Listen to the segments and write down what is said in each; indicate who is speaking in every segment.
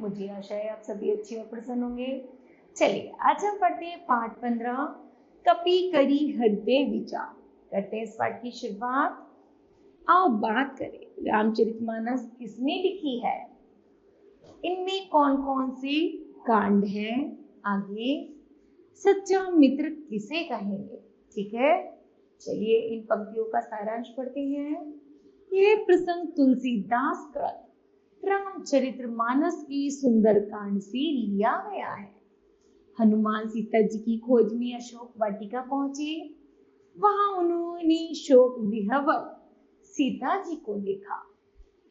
Speaker 1: मुझे आशा है आप सभी अच्छे और प्रसन्न होंगे। चलिए आज हम पढ़ते हैं पाठ 15 कपि करी हृदय विचार। करते हैं इस पाठ की शुरुआत। आओ बात करें रामचरितमानस किसने लिखी है, इनमें कौन कौन से कांड हैं, आगे सच्चा मित्र किसे कहेंगे। ठीक है, चलिए इन पंक्तियों का सारांश पढ़ते हैं। यह प्रसंग तुलसीदास कृत रामचरितमानस की सुंदर कांड से लिया गया है। हनुमान सीता जी की खोज में अशोक वाटिका पहुंचे। वहां उन्होंने शोक विह्वल सीता जी को देखा।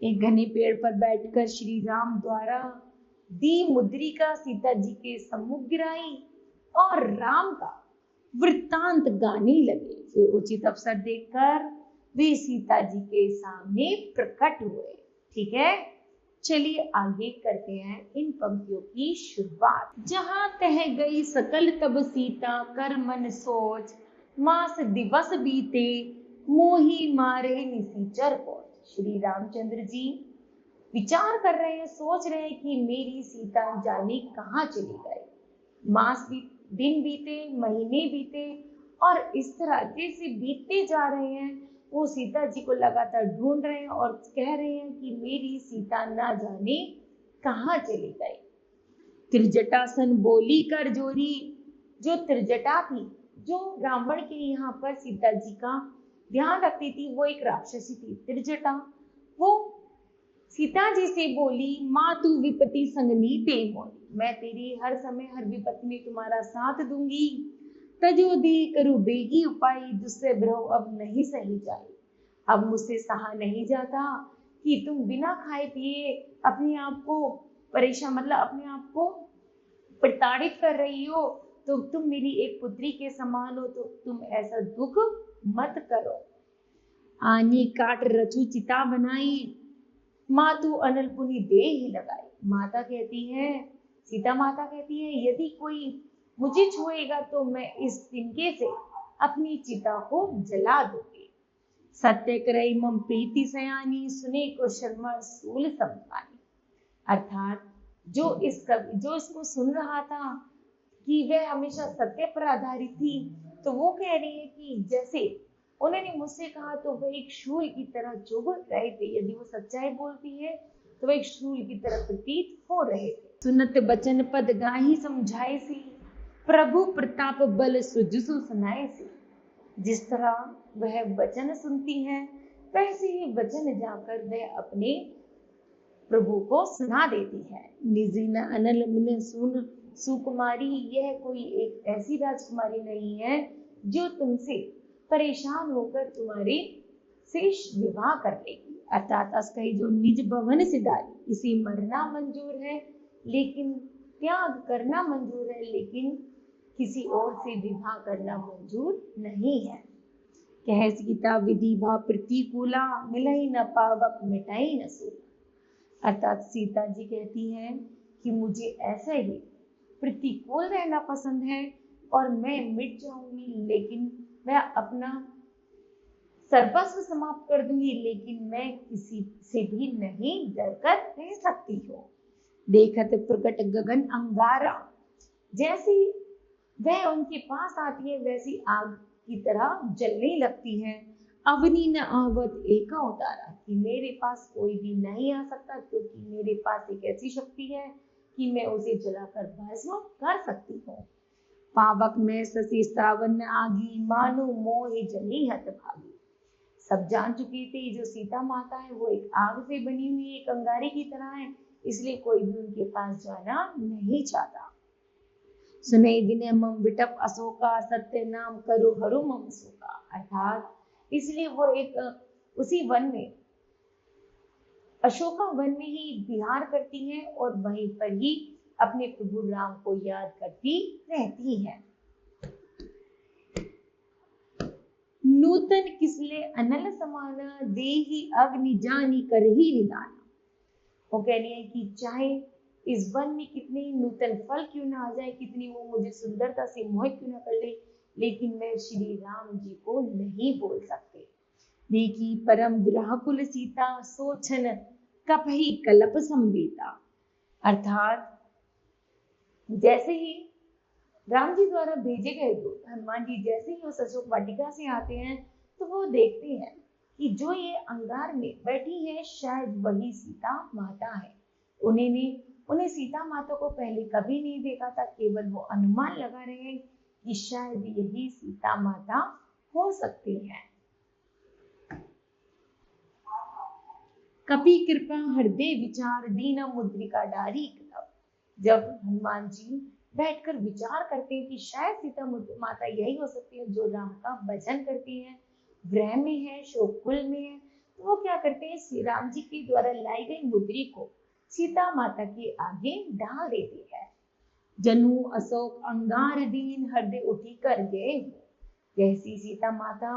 Speaker 1: एक घने पेड़ पर बैठकर श्री राम द्वारा दी मुद्रिका सीता जी के सम्मुख गिराई और राम का वृत्तांत गाने लगे। फिर उचित अवसर देखकर वे सीता जी के सामने प्रकट हुए। ठीक है, चलिए आगे करते हैं इन पंक्तियों की शुरुआत। जहां तह गई सकल तब सीता कर मन सोच, मास दिवस बीते मोही मारे निसीचर को। श्री रामचंद्र जी विचार कर रहे हैं, सोच रहे हैं कि मेरी सीता जाने कहाँ चली गई। मास भी दिन बीते, महीने बीते और इस तरह जैसे बीतते जा रहे हैं वो सीता जी को लगातार ढूंढ रहे हैं और कह रहे हैं कि मेरी सीता ना जाने कहाँ चली गई। त्रिजटासन बोली कर जोरी, जो त्रिजटा थी, जो रावण के यहाँ पर सीता जी का ध्यान रखती थी, वो एक राक्षसी थी त्रिजटा। वो सीता जी से बोली, माँ तू विपत्ति संगनी ते मोरी, मैं तेरी हर समय हर विपत्ति में तुम्हारा साथ दूंगी। तजो दे करू बेगी उपाय, दूसरे ब्रह अब नहीं सही जाए। अब मुझसे सहा नहीं जाता कि तुम बिना खाए पिए अपने आप को परेशान, मतलब अपने आप को प्रताड़ित कर रही हो। तो तुम मेरी एक पुत्री के समान हो, तो तुम ऐसा दुख मत करो। आनी काट रचू चिता बनाई, माँ तू अनल पुनि दे ही लगाई। माता कहती है, सीता माता कहती है, यदि कोई मुझे छुएगा तो मैं इस तिनके से अपनी चिता को जला दूंगी। सत्य करई मम प्रीति सयानी, सुने को शर्मा सूल समपानी। अर्थात जो इसको सुन रहा था कि वह हमेशा सत्य पर आधारित थी, तो वो कह रही है कि जैसे उन्होंने मुझसे कहा तो वह एक शूल की तरह चुभ रहे थे। यदि वो सच्चाई बोलती है तो वह एक शूल की तरह प्रतीत हो रहे थे। सुनत बचन पद गाही समझाए सी, प्रभु प्रताप बल सुजसु सुनाए सी। जिस तरह वह वचन सुनती है वैसे ही वचन जाकर वह अपने प्रभु को सुना देती है। निजी न अनल मिन सुन सुकुमारी, यह कोई एक ऐसी राजकुमारी नहीं है जो तुमसे परेशान होकर तुम्हारे से विवाह कर लेगी। अर्थात अस्कई जो निज भवन से डाली, इसी मरना मंजूर है लेकिन त्याग करना मंजूर है, लेकिन किसी और से विवाह करना मंजूर नहीं है। कह सीता विधि भा प्रतिकूला, मिलई न पावक मिटाई न सूला। अर्थात सीता जी कहती हैं कि मुझे ऐसे ही प्रतिकूल रहना पसंद है और मैं मिट जाऊंगी, लेकिन मैं अपना सर्वस्व समाप्त कर दूंगी, लेकिन मैं किसी से भी नहीं डरकर रह सकती हूँ। देखत प्रकट गगन अंगारा, जैसी वह उनके पास आती है वैसी आग की तरह जलने लगती है। अवनी न आवत एका उतारा, कि मेरे पास कोई भी नहीं आ सकता क्योंकि मेरे पास एक ऐसी शक्ति है कि मैं उसे जलाकर भस्म कर सकती हूँ। पावक में ससी श्रावण आगी, मानो मोह जली हत भागी। सब जान चुके थे जो सीता माता है वो एक आग से बनी हुई एक अंगारे की तरह है, इसलिए कोई भी उनके पास जाना नहीं चाहता। सुने विनय मम विटप अशोका, सत्य नाम करो हरु मम शोका। अर्थात इसलिए वो एक उसी वन में, अशोका वन में ही विहार करती हैं और वहीं पर ही अपने प्रभु राम को याद करती रहती हैं। नूतन किसले अनल समाना, देही अग्नि जानी कर ही निदाना। वो कह रही है कि चाहे इस वन में कितने नूतन फल क्यों ना आ जाए, कितनी वो मुझे सुंदरता से मोहित क्यों ना कर ले, लेकिन मैं श्री राम जी को नहीं बोल सकते। देखी परम विरह कुल सीता, सोचन कपही कलप संबीता। अर्थात जैसे ही राम जी द्वारा भेजे गए दूत हनुमान जी जैसे ही उस अशोक वाटिका से आते हैं तो वो देखते हैं कि जो ये अंगार में बैठी है शायद वही सीता माता है। उन्हें सीता माता को पहले कभी नहीं देखा था, केवल वो अनुमान लगा रहे हैं कि शायद यही सीता माता हो सकती है। कपि कृपा हृदय विचार दीन मुद्रिका डारी। जब हनुमान जी बैठकर विचार करते हैं कि शायद सीता माता यही हो सकती है जो राम का भजन करती है, गृह में है, शोककुल में है, तो वो क्या करते हैं, श्री राम जी के द्वारा लाई गई मुद्री को सीता माता के आगे डाल देती है। जनु अशोक अंगार दीन हृदय उठी कर गए। जैसी सीता माता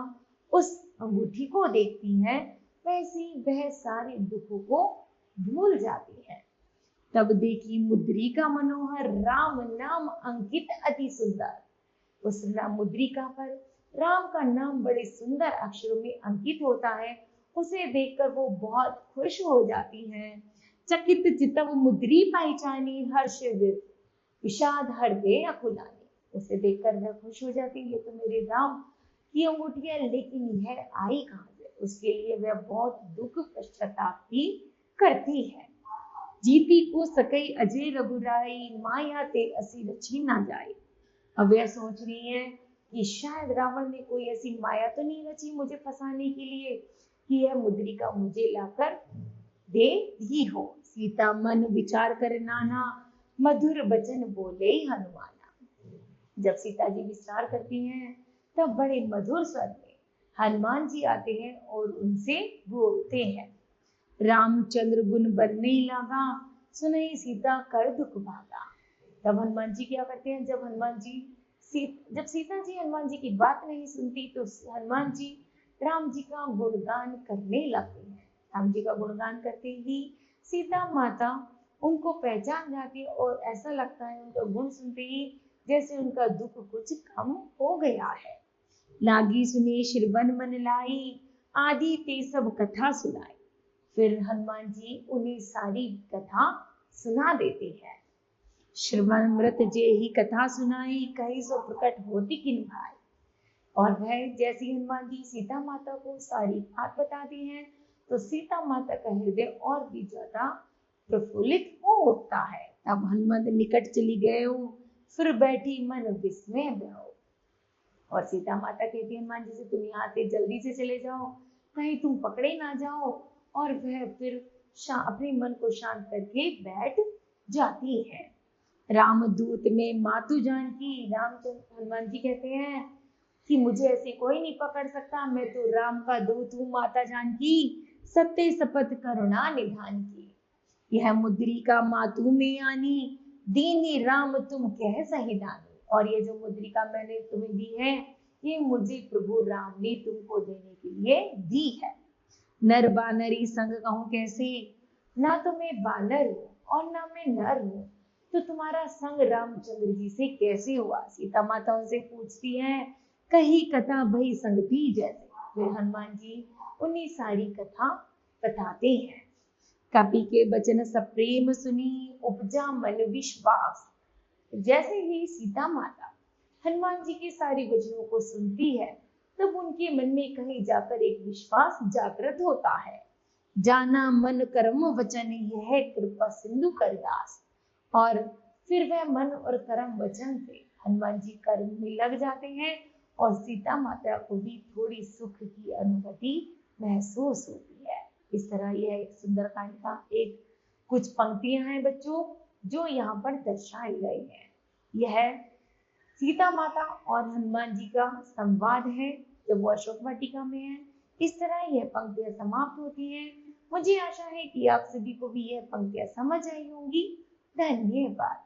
Speaker 1: उस अंगूठी को देखती है वैसी वह सारे दुखों को भूल जाती है। तब देखी मुद्रिका मनोहर राम नाम अंकित अति सुंदर। उस मुद्रिका पर राम का नाम बड़े सुंदर अक्षरों में अंकित होता है। उसे देखकर वो बहुत खुश हो जाती हैं। चकित चित्तव मुद्री पहचानी हर्ष विषाद हृदय अकुलानी। उसे देखकर वह खुश हो जाती है, ये तो मेरे राम की अंगूठी है, लेकिन यह आई कहां से। उसके लिए वह बहुत दुख पश्चाताप भी करती है। जीती को सकई अजय रघुराई माया ते असी रची ना जाए। अब वह सोच रही है कि शायद रावण ने कोई ऐसी माया तो नहीं रची मुझे फंसाने के लिए कि यह मुद्रिका मुझे लाकर दे दी हो। सीता मन विचार कर नाना मधुर वचन बोले हनुमाना। जब सीता जी विचार करती हैं तब बड़े मधुर स्वर में हनुमान जी आते हैं और उनसे बोलते हैं। रामचंद्र गुण बरने लागा सुनई सीता कर दुख भागा। तब हनुमान जी क्या करते हैं, जब सीता जी हनुमान जी की बात नहीं सुनती तो हनुमान जी राम जी का गुणगान करने लगते हैं। राम जी का गुणगान करते ही सीता माता उनको पहचान जाती है और ऐसा लगता है उनका गुण सुनते ही जैसे उनका दुख कुछ कम हो गया है। लागी सुने श्रवण मन लाई आदि ते सब कथा सुनाई। फिर हनुमान जी उन्हें सारी कथा सुना देते हैं। श्रवण मृत जे ही कथा सुनाई कही सो प्रकट होती किन भाई। और वह जैसे हनुमान जी सीता माता को सारी बात बताते हैं तो सीता माता का हृदय और भी ज्यादा प्रफुल्लित हो उठता है। तब हनुमंत निकट चली गए हो फिर बैठी मन विस्मय बहो। और सीता माता कहती है हनुमान जी से, तुम यहाँ से जल्दी से चले जाओ कहीं तुम पकड़े ना जाओ। और वह फिर अपने मन को शांत करके बैठ जाती है। रामदूत में मातु जानकी। रामचंद्र हनुमान जी कहते हैं कि मुझे ऐसे कोई नहीं पकड़ सकता, मैं तो राम का दूत हूँ माता जानकी, सत्य शपथ करुणा निधान की। यह मुद्रिका मातु में आनी दीनी राम तुम कह सही दानी। और ये जो मुद्रिका मैंने तुम्हें दी है ये मुझे प्रभु राम ने तुमको देने के लिए दी है। नर बानरी संग कहूं कैसे, ना तो मैं बानर हूं और ना मैं नर हूं, तो तुम्हारा संग रामचंद्र जी से कैसे हुआ। सीता माता उनसे पूछती है, कही कथा भई संगति जैसे। फिर हनुमान जी उन्हें सारी कथा बताते हैं। कपि के वचन सप्रेम सुनी उपजा मन विश्वास। जैसे ही सीता माता हनुमान जी के सारे वचनों को सुनती है तब उनके मन में कहीं जाकर एक विश्वास जागृत होता है। जाना मन कर्म वचन यह कृपा सिंधु करदास। और फिर वह मन और कर्म वचन से हनुमान जी कर्म में लग जाते हैं और सीता माता को भी थोड़ी सुख की अनुभूति महसूस होती है। इस तरह यह एक सुंदरकांड का एक कुछ पंक्तियां हैं बच्चों जो यहाँ पर दर्शाई गई है। यह सीता माता और हनुमान जी का संवाद है जब वो अशोक वाटिका में है। इस तरह यह पंक्तियां समाप्त होती हैं। मुझे आशा है कि आप सभी को भी यह पंक्तियां समझ आई होंगी। धन्यवाद।